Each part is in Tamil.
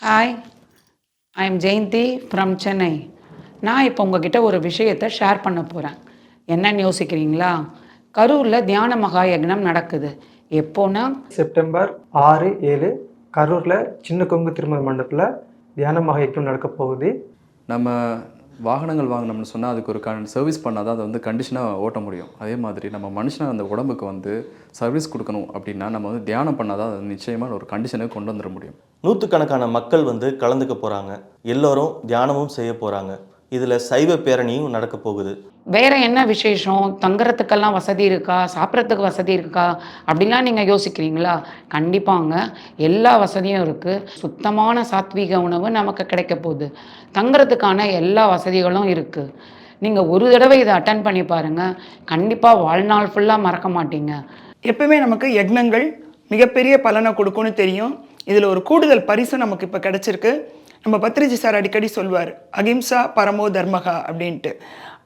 Hi, I am Jayanthi from Chennai. நான் இப்போ உங்ககிட்ட ஒரு விஷயத்தை ஷேர் பண்ண போகிறேன். என்னன்னு யோசிக்கிறீங்களா? கரூரில் தியான மகா யக்னம் நடக்குது. எப்போனா செப்டம்பர் 6, 7 கரூரில் சின்ன கொங்கு திருமண மண்டபத்தில் தியான மகா யக்ஞம் நடக்க போகுது. நம்ம வாகனங்கள் வாங்கினோம்னு சொன்னால் அதுக்கு ஒரு சர்வீஸ் பண்ணால் தான் அதை வந்து கண்டிஷனாக ஓட்ட முடியும். அதே மாதிரி நம்ம மனுஷனாக அந்த உடம்புக்கு வந்து சர்வீஸ் கொடுக்கணும் அப்படின்னா நம்ம வந்து தியானம் பண்ணால் தான் அது நிச்சயமாக ஒரு கண்டிஷனை கொண்டு வந்துட முடியும். நூற்றுக்கணக்கான மக்கள் வந்து கலந்துக்க போகிறாங்க. எல்லோரும் தியானமும் செய்ய போகிறாங்க. இதில் சைவ பேரணியும் நடக்க போகுது. வேற என்ன விசேஷம்? தங்குறதுக்கெல்லாம் வசதி இருக்கா? சாப்பிட்றதுக்கு வசதி இருக்கா? அப்படிலாம் நீங்கள் யோசிக்கிறீங்களா? கண்டிப்பாங்க, எல்லா வசதியும் இருக்குது. சுத்தமான சாத்வீக உணவு நமக்கு கிடைக்க போகுது. தங்குறதுக்கான எல்லா வசதிகளும் இருக்குது. நீங்கள் ஒரு தடவை இதை அட்டன் பண்ணி பாருங்கள், கண்டிப்பாக வாழ்நாள் ஃபுல்லாக மறக்க மாட்டீங்க. எப்பவுமே நமக்கு யக்னங்கள் மிகப்பெரிய பலனை கொடுக்கும்னு தெரியும். இதில் ஒரு கூடுதல் பரிசு நமக்கு இப்போ கிடச்சிருக்கு. நம்ம பத்ரிஜி சார் அடிக்கடி சொல்வார், அகிம்சா பரமோ தர்மகா அப்படின்ட்டு.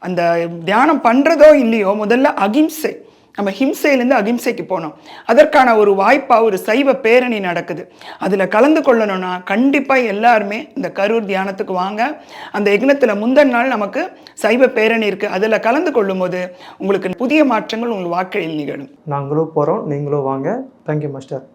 அந்த தியானம் பண்ணுறதோ இல்லையோ, முதல்ல அகிம்சை, நம்ம ஹிம்சையிலேருந்து அகிம்சைக்கு போனோம். அதற்கான ஒரு வாய்ப்பாக ஒரு சைவ பேரணி நடக்குது. அதில் கலந்து கொள்ளணும்னா கண்டிப்பாக எல்லாருமே இந்த கரூர் தியானத்துக்கு வாங்க. அந்த யக்னத்தில் முந்தின நாள் நமக்கு சைவ பேரணி இருக்குது. அதில் கலந்து கொள்ளும் போது உங்களுக்கு புதிய மாற்றங்கள் உங்கள் வாழ்க்கையில் நிகழும். நாங்களும் போகிறோம், நீங்களும் வாங்க. Thank you master.